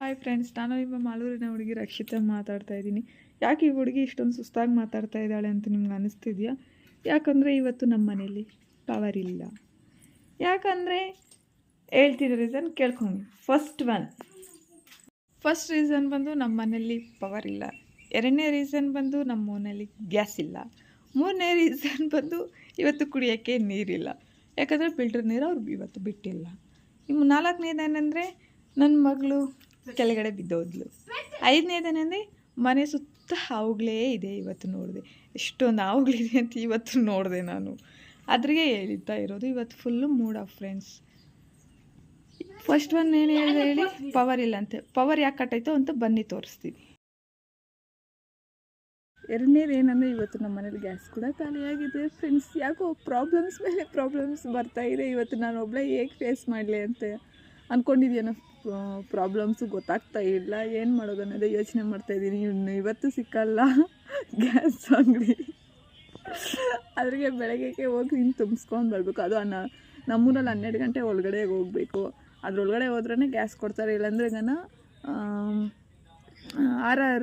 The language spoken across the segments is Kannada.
ಹಾಯ್ ಫ್ರೆಂಡ್ಸ್, ನಾನು ನಿಮ್ಮ ಮಾಲೂರಿನ ಹುಡುಗಿ ರಕ್ಷಿತಾ ಮಾತಾಡ್ತಾ ಇದ್ದೀನಿ. ಯಾಕೆ ಈ ಹುಡುಗಿ ಇಷ್ಟೊಂದು ಸುಸ್ತಾಗಿ ಮಾತಾಡ್ತಾ ಇದ್ದಾಳೆ ಅಂತ ನಿಮ್ಗೆ ಅನಿಸ್ತಿದೆಯಾ? ಯಾಕಂದರೆ ಇವತ್ತು ನಮ್ಮ ಮನೇಲಿ ಪವರ್ ಇಲ್ಲ. ಯಾಕಂದರೆ ಹೇಳ್ತಿರೋ ರೀಸನ್ ಕೇಳ್ಕೊಂಡು. ಫಸ್ಟ್ ರೀಸನ್ ಬಂದು ನಮ್ಮ ಮನೇಲಿ ಪವರ್ ಇಲ್ಲ. ಎರಡನೇ ರೀಸನ್ ಬಂದು ನಮ್ಮ ಮನೇಲಿ ಗ್ಯಾಸ್ ಇಲ್ಲ. ಮೂರನೇ ರೀಸನ್ ಬಂದು ಇವತ್ತು ಕುಡಿಯೋಕ್ಕೆ ನೀರಿಲ್ಲ. ಯಾಕಂದರೆ ಫಿಲ್ಟರ್ ನೀರು ಅವ್ರು ಇವತ್ತು ಬಿಟ್ಟಿಲ್ಲ. ಇನ್ನು ನಾಲ್ಕನೇದೇನೆಂದರೆ ನನ್ನ ಮಗಳು ಕೆಳಗಡೆ ಬಿದ್ದೋದ್ಲು. ಐದನೇದೇನೆಂದರೆ ಮನೆ ಸುತ್ತ ಹಾವುಗಳೇ ಇದೆ. ಇವತ್ತು ನೋಡಿದೆ ಎಷ್ಟೊಂದು ಹಾವುಗಳಿದೆ ಅಂತ ಇವತ್ತು ನೋಡಿದೆ ನಾನು. ಅದ್ರಿಗೆ ಹೇಳ್ತಾ ಇರೋದು ಇವತ್ತು full mood of friends. First one ಏನು ಹೇಳಿದೆ ಹೇಳಿ, ಪವರ್ ಇಲ್ಲ ಅಂತೆ. ಪವರ್ ಯಾಕೆ ಕಟ್ಟಾಯ್ತು ಅಂತ ಬನ್ನಿ ತೋರಿಸ್ತೀನಿ. ಎರಡನೇದು ಏನಂದರೆ ಇವತ್ತು ನಮ್ಮ ಮನೇಲಿ ಗ್ಯಾಸ್ ಕೂಡ ಖಾಲಿಯಾಗಿದೆ ಫ್ರೆಂಡ್ಸ್. ಯಾಕೋ ಪ್ರಾಬ್ಲಮ್ಸ್ ಮೇಲೆ ಪ್ರಾಬ್ಲಮ್ಸ್ ಬರ್ತಾಯಿದೆ. ಇವತ್ತು ನಾನು ಒಬ್ಬಳೇ ಹೇಗೆ ಫೇಸ್ ಮಾಡಲಿ ಅಂತ ಅಂದ್ಕೊಂಡಿದ್ದೀನೋ. ಪ್ರಾಬ್ಲಮ್ಸು ಗೊತ್ತಾಗ್ತಾ ಇಲ್ಲ, ಏನು ಮಾಡೋದು ಅನ್ನೋದೇ ಯೋಚನೆ ಮಾಡ್ತಾಯಿದ್ದೀನಿ. ಇವತ್ತು ಸಿಕ್ಕಲ್ಲ ಗ್ಯಾಸ್ ಅಂಗಡಿ. ಅದ್ರಿಗೆ ಬೆಳಗ್ಗೆ ಹೋಗಿ ಇನ್ನು ತುಂಬಿಸ್ಕೊಂಡು ಬರಬೇಕು. ಅದು ನಮ್ಮೂರಲ್ಲಿ 12 ಗಂಟೆ ಒಳಗಡೆ ಹೋಗಬೇಕು. ಅದ್ರೊಳಗಡೆ ಹೋದ್ರೇ ಗ್ಯಾಸ್ ಕೊಡ್ತಾರೆ. ಇಲ್ಲಾಂದ್ರೆ RR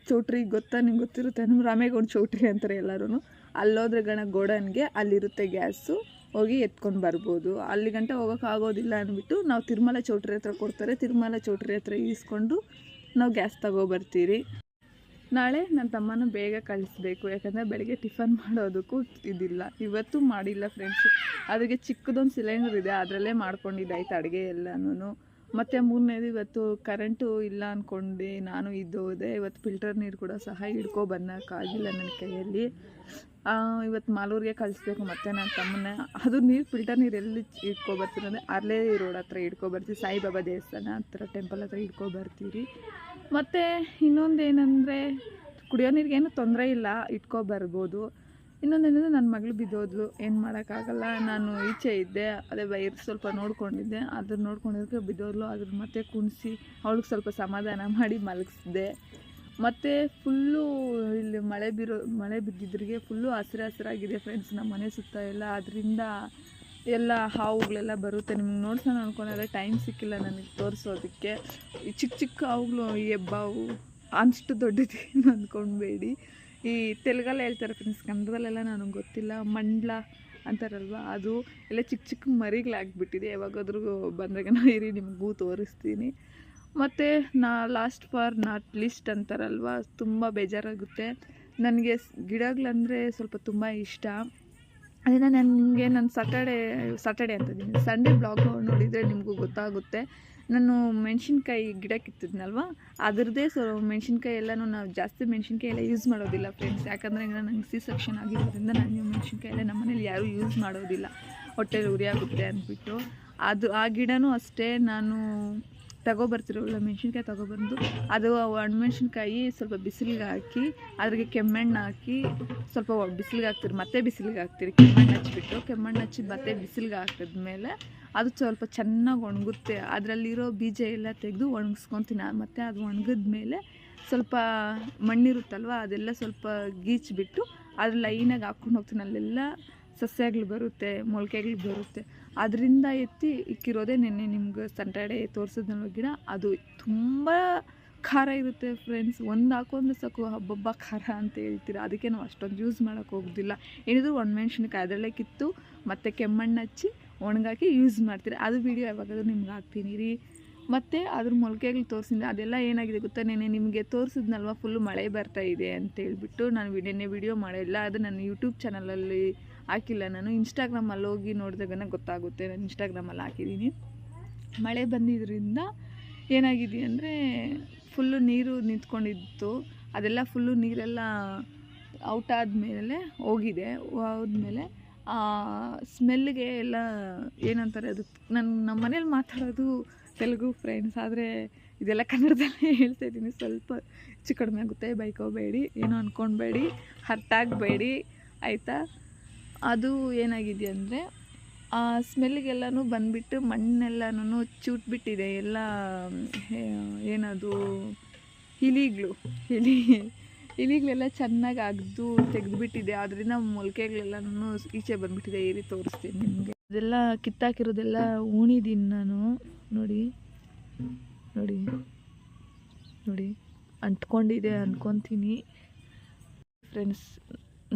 ಚೌಟ್ರಿ ಗೊತ್ತಾ, ನಿಮ್ಗೆ ಗೊತ್ತಿರುತ್ತೆ. ನಮ್ಮ ರಾಮೇಗೌಡ ಚೌಟ್ರಿ ಅಂತಾರೆ ಎಲ್ಲರೂ. ಅಲ್ಲೋದ್ರೆ ಗೋಡನ್ಗೆ ಅಲ್ಲಿರುತ್ತೆ ಗ್ಯಾಸು, ಹೋಗಿ ಎತ್ಕೊಂಡು ಬರ್ಬೋದು. ಅಲ್ಲಿ ಗಂಟೆ ಹೋಗೋಕ್ಕಾಗೋದಿಲ್ಲ ಅಂದ್ಬಿಟ್ಟು ನಾವು ತಿರುಮಲ ಚೌಟ್ರಿ ಹತ್ರ ಕೊಡ್ತಾರೆ. ತಿರುಮಲ ಚೌಟ್ರಿ ಹತ್ರ ಈಸ್ಕೊಂಡು ನಾವು ಗ್ಯಾಸ್ ತಗೊಬರ್ತೀರಿ. ನಾಳೆ ನನ್ನ ತಮ್ಮನ ಬೇಗ ಕಳಿಸ್ಬೇಕು, ಯಾಕಂದರೆ ಬೆಳಗ್ಗೆ ಟಿಫನ್ ಮಾಡೋದಕ್ಕೂ ಇದಿಲ್ಲ. ಇವತ್ತು ಮಾಡಿಲ್ಲ ಫ್ರೆಂಡ್ಸ್. ಅದಕ್ಕೆ ಚಿಕ್ಕದೊಂದು ಸಿಲಿಂಡರ್ ಇದೆ, ಅದರಲ್ಲೇ ಮಾಡ್ಕೊಂಡಿದ್ದಾಯ್ತು ಅಡುಗೆ ಎಲ್ಲನೂ. ಮತ್ತು ಮೂರನೇದು ಇವತ್ತು ಕರೆಂಟು ಇಲ್ಲ ಅಂದ್ಕೊಂಡೆ ನಾನು ಇದ್ದೋದೆ. ಇವತ್ತು ಫಿಲ್ಟರ್ ನೀರು ಕೂಡ ಸಹ ಬನ್ನೋಕ್ಕಾಗಿಲ್ಲ ನನ್ನ ಕೈಯಲ್ಲಿ. ಇವತ್ತು ಮಾಲೂರಿಗೆ ಕಳಿಸ್ಬೇಕು. ಮತ್ತು ನನ್ನ ತಮ್ಮನ್ನ ಅದು ಫಿಲ್ಟರ್ ನೀರು ಎಲ್ಲಿ ಇಟ್ಕೊಬರ್ತೀನಿ ಅಂದರೆ ಅರ್ಲೆ ರೋಡ್ ಹತ್ರ ಇಟ್ಕೊಬರ್ತೀವಿ. ಸಾಯಿಬಾಬಾ ದೇವಸ್ಥಾನ ಹತ್ರ ಟೆಂಪಲ್ ಹತ್ರ ಇಟ್ಕೊಬರ್ತೀವಿ. ಮತ್ತು ಇನ್ನೊಂದು ಏನಂದರೆ ಕುಡಿಯೋ ನೀರಿಗೇನು ತೊಂದರೆ ಇಲ್ಲ, ಇಟ್ಕೊಬರ್ಬೋದು. ಇನ್ನೊಂದೇನೆಂದರೆ ನನ್ನ ಮಗಳು ಬಿದ್ದೋದ್ಲು, ಏನು ಮಾಡೋಕ್ಕಾಗಲ್ಲ. ನಾನು ಈಚೆ ಇದ್ದೆ, ಅದೇ ವೈರ್ ಸ್ವಲ್ಪ ನೋಡ್ಕೊಂಡಿದ್ದೆ. ಅದನ್ನು ನೋಡ್ಕೊಂಡಿದ್ದಕ್ಕೆ ಬಿದ್ದೋದ್ಲು. ಅದ್ರ ಮತ್ತೆ ಕುಣಿಸಿ ಅವಳಿಗೆ ಸ್ವಲ್ಪ ಸಮಾಧಾನ ಮಾಡಿ ಮಲಗಿಸ್ದೆ. ಮತ್ತು ಫುಲ್ಲು ಇಲ್ಲಿ ಮಳೆ ಬಿದ್ದಿದ್ರಿಗೆ ಫುಲ್ಲು ಹಸಿರಾಗಿದೆ ಫ್ರೆಂಡ್ಸ್ ನಮ್ಮ ಮನೆ ಸುತ್ತ ಎಲ್ಲ. ಅದರಿಂದ ಎಲ್ಲ ಹಾವುಗಳೆಲ್ಲ ಬರುತ್ತೆ. ನಿಮ್ಗೆ ನೋಡ್ಸೋಣ ಅಂದ್ಕೊಂಡ್ರೆ ಟೈಮ್ ಸಿಕ್ಕಿಲ್ಲ ನನಗೆ ತೋರಿಸೋದಕ್ಕೆ. ಚಿಕ್ಕ ಹಾವುಗಳು, ಹೆಬ್ಬಾವು ಅಷ್ಟು ದೊಡ್ಡದೇನು ಅಂದ್ಕೊಳ್ಬೇಡಿ. ಈ ತೆಲುಗಲ್ಲಿ ಹೇಳ್ತಾರೆ ಫ್ರೆಂಡ್ಸ್, ಕನ್ನಡದಲ್ಲೆಲ್ಲ ನನಗೆ ಗೊತ್ತಿಲ್ಲ. ಮಂಡ್ಲ ಅಂತಾರಲ್ವ, ಅದು ಎಲ್ಲ ಚಿಕ್ಕ ಮರಿಗಳಾಗ್ಬಿಟ್ಟಿದೆ. ಯಾವಾಗಾದ್ರೂ ಬಂದಾಗ ಇರಿ ನಿಮಗೂ ತೋರಿಸ್ತೀನಿ. ಮತ್ತು ಲಾಸ್ಟ್ ಫಾರ್ ನಾಟ್ ಲೀಸ್ಟ್ ಅಂತಾರಲ್ವ, ತುಂಬ ಬೇಜಾರಾಗುತ್ತೆ ನನಗೆ. ಗಿಡಗಳಂದರೆ ಸ್ವಲ್ಪ ತುಂಬ ಇಷ್ಟ. ಅದನ್ನು ನಾನು ಸ್ಯಾಟರ್ಡೆ ಅಂತಿದ್ದೀನಿ, ಸಂಡೇ ಬ್ಲಾಗ್ ನೋಡಿದರೆ ನಿಮಗೂ ಗೊತ್ತಾಗುತ್ತೆ. ನಾನು ಮೆಣಸಿನ್ಕಾಯಿ ಗಿಡ ಕಿತ್ತಿದ್ನಲ್ವ, ಅದರದ್ದೇ ಮೆಣಸಿನ್ಕಾಯಿ ಎಲ್ಲನೂ ನಾವು ಜಾಸ್ತಿ ಮೆಣಸಿನ್ಕಾಯಿ ಎಲ್ಲ ಯೂಸ್ ಮಾಡೋದಿಲ್ಲ ಫ್ರೆಂಡ್ಸ್. ಯಾಕಂದರೆ ನಂಗೆ C-ಸೆಕ್ಷನ್ ಆಗಿರೋದ್ರಿಂದ ನಾನು ಮೆಣಸಿನ್ಕಾಯಿ ಎಲ್ಲ ನಮ್ಮ ಮನೇಲಿ ಯಾರೂ ಯೂಸ್ ಮಾಡೋದಿಲ್ಲ, ಹೊಟ್ಟೆಲಿ ಉರಿ ಆಗುತ್ತೆ ಅಂದ್ಬಿಟ್ಟು. ಆ ಗಿಡನೂ ಅಷ್ಟೇ, ನಾನು ತಗೊಬರ್ತಿರೋಲ್ಲ ಮೆಣಸಿನ್ಕಾಯಿ ತಗೊಬಂದು ಅದು ಒಣಮೆಣ್ಸಿನ್ಕಾಯಿ ಸ್ವಲ್ಪ ಬಿಸಿಲಿಗೆ ಹಾಕಿ ಅದ್ರಿಗೆ ಕೆಮ್ಮಣ್ಣು ಹಾಕಿ ಸ್ವಲ್ಪ ಬಿಸಿಲಿಗೆ ಹಾಕ್ತೀರಿ, ಮತ್ತೆ ಬಿಸಿಲಿಗೆ ಹಾಕ್ತೀರಿ. ಕೆಮ್ಮಣ್ಣು ಹಚ್ಚಿ ಮತ್ತೆ ಬಿಸಿಲಿಗೆ ಹಾಕಿದ್ಮೇಲೆ ಅದು ಸ್ವಲ್ಪ ಚೆನ್ನಾಗಿ ಒಣಗುತ್ತೆ. ಅದರಲ್ಲಿರೋ ಬೀಜ ಎಲ್ಲ ತೆಗೆದು ಒಣಗಿಸ್ಕೊತೀನಿ. ಮತ್ತು ಅದು ಒಣಗಿದ್ಮೇಲೆ ಸ್ವಲ್ಪ ಮಣ್ಣಿರುತ್ತಲ್ವ, ಅದೆಲ್ಲ ಸ್ವಲ್ಪ ಗೀಚ್ಬಿಟ್ಟು ಅದ್ರ ಲೈನಾಗಿ ಹಾಕ್ಕೊಂಡು ಹೋಗ್ತೀನಿ. ಅಲ್ಲೆಲ್ಲ ಸಸ್ಯಗಳು ಬರುತ್ತೆ, ಮೊಳಕೆಗಳು ಬರುತ್ತೆ. ಅದರಿಂದ ಎತ್ತಿ ಇಕ್ಕಿರೋದೇ ನಿನ್ನೆ ನಿಮ್ಗೆ ಸ್ಯಾಟರ್ಡೆ ತೋರಿಸಿದ್ನಲ್ವ ಗಿಡ. ಅದು ತುಂಬ ಖಾರ ಇರುತ್ತೆ ಫ್ರೆಂಡ್ಸ್. ಒಂದು ಹಾಕೊಂಡ್ರೆ ಸಾಕು ಹಬ್ಬಬ್ಬ ಖಾರ ಅಂತ ಹೇಳ್ತೀರ. ಅದಕ್ಕೆ ನಾವು ಅಷ್ಟೊಂದು ಯೂಸ್ ಮಾಡೋಕ್ಕೆ ಹೋಗೋದಿಲ್ಲ. ಏನಿದ್ರು ಒಣಮೆಣ್ಸಿನ್ಕಾಯಿ ಅದರಲ್ಲೇ ಕಿತ್ತು ಮತ್ತು ಕೆಮ್ಮಣ್ಣು ಹಚ್ಚಿ ಒಣಗಾಕಿ ಯೂಸ್ ಮಾಡ್ತೀರಿ. ಅದು ವೀಡಿಯೋ ಯಾವಾಗಾದ್ರೂ ನಿಮ್ಗೆ ಹಾಕ್ತೀನಿ ರೀ. ಮತ್ತು ಅದ್ರ ಮೊಳಕೆಗಳು ತೋರಿಸಿದ್ದೆ, ಅದೆಲ್ಲ ಏನಾಗಿದೆ ಗೊತ್ತಾ, ನೆನೆ ನಿಮಗೆ ತೋರಿಸಿದ್ನಲ್ವ ಫುಲ್ಲು ಮಳೆ ಬರ್ತಾ ಇದೆ ಅಂತ ಹೇಳ್ಬಿಟ್ಟು ನಾನು ನೆನ್ನೆ ವೀಡಿಯೋ ಮಾಡಿಲ್ಲ. ಅದು ನನ್ನ ಯೂಟ್ಯೂಬ್ ಚಾನಲಲ್ಲಿ ಹಾಕಿಲ್ಲ. ನಾನು ಇನ್ಸ್ಟಾಗ್ರಾಮಲ್ಲಿ ಹೋಗಿ ನೋಡಿದಾಗ ಗೊತ್ತಾಗುತ್ತೆ. ನಾನು ಇನ್ಸ್ಟಾಗ್ರಾಮಲ್ಲಿ ಹಾಕಿದ್ದೀನಿ. ಮಳೆ ಬಂದಿದ್ದರಿಂದ ಏನಾಗಿದೆ ಅಂದರೆ ಫುಲ್ಲು ನೀರು ನಿಂತ್ಕೊಂಡಿತ್ತು. ಅದೆಲ್ಲ ಫುಲ್ಲು ನೀರೆಲ್ಲ ಔಟ್ ಆದಮೇಲೆ ಹೋದ್ಮೇಲೆ ಸ್ಮೆಲ್ಗೆ ಎಲ್ಲ ಏನಂತಾರೆ ಅದು, ನಮ್ಮ ಮನೇಲಿ ಮಾತಾಡೋದು ತೆಲುಗು ಫ್ರೆಂಡ್ಸ್, ಆದರೆ ಇದೆಲ್ಲ ಕನ್ನಡದಲ್ಲೇ ಹೇಳ್ತಾ ಇದ್ದೀನಿ. ಸ್ವಲ್ಪ ಹೆಚ್ಚು ಕಡಿಮೆ ಆಗುತ್ತೆ, ಬೈಕೋಬೇಡಿ, ಏನೋ ಅಂದ್ಕೊಳ್ಬೇಡಿ, ಹರ್ಟಾಗಬೇಡಿ ಆಯಿತಾ. ಅದು ಏನಾಗಿದೆ ಅಂದರೆ ಆ ಸ್ಮೆಲ್ಗೆಲ್ಲನೂ ಬಂದುಬಿಟ್ಟು ಮಣ್ಣೆಲ್ಲನೂ ಚೂಟ್ಬಿಟ್ಟಿದೆ. ಎಲ್ಲ ಏನದು ಇಲಿಗಳೆಲ್ಲ ಚೆನ್ನಾಗಿ ಅಗ್ದು ತೆಗೆದುಬಿಟ್ಟಿದೆ. ಅದರಿಂದ ಮೊಳಕೆಗಳೆಲ್ಲನೂ ಈಚೆ ಬಂದುಬಿಟ್ಟಿದೆ. ಏರಿ ತೋರಿಸ್ತೀನಿ ನಿಮಗೆ. ಅದೆಲ್ಲ ಕಿತ್ತಾಕಿರೋದೆಲ್ಲ ಉಣಿದೀನಿ ನಾನು. ನೋಡಿ ನೋಡಿ, ಅಂಟ್ಕೊಂಡಿದೆ ಅನ್ಕೊತೀನಿ ಫ್ರೆಂಡ್ಸ್.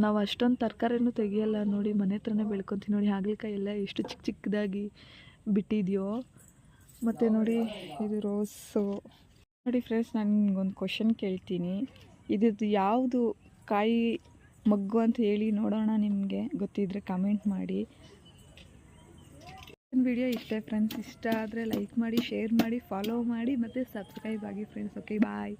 ನಾವು ಅಷ್ಟೊಂದು ತರಕಾರಿನೂ ತೆಗಿಯಲ್ಲ ನೋಡಿ, ಮನೆ ಹತ್ರನೇ ಬೆಳ್ಕೊತೀವಿ ನೋಡಿ. ಹಾಗಲಕಾಯಿ ಎಲ್ಲ ಎಷ್ಟು ಚಿಕ್ಕ ಚಿಕ್ಕದಾಗಿ ಬಿಟ್ಟಿದೆಯೋ. ಮತ್ತು ನೋಡಿ ಇದು ರೋಸು ನೋಡಿ ಫ್ರೆಂಡ್ಸ್. ನಾನು ನಿಮ್ಗೊಂದು ಕ್ವಶನ್ ಕೇಳ್ತೀನಿ, ಇದ್ರದ್ದು ಯಾವುದು ಕಾಯಿ ಮಗ್ಗು ಅಂತ ಹೇಳಿ ನೋಡೋಣ. ನಿಮಗೆ ಗೊತ್ತಿದ್ದರೆ ಕಮೆಂಟ್ ಮಾಡಿ. ವಿಡಿಯೋ ಇಷ್ಟೇ ಫ್ರೆಂಡ್ಸ್. ಇಷ್ಟ ಆದರೆ ಲೈಕ್ ಮಾಡಿ, ಶೇರ್ ಮಾಡಿ, ಫಾಲೋ ಮಾಡಿ ಮತ್ತು ಸಬ್ಸ್ಕ್ರೈಬ್ ಆಗಿ ಫ್ರೆಂಡ್ಸ್. ಓಕೆ, ಬಾಯ್.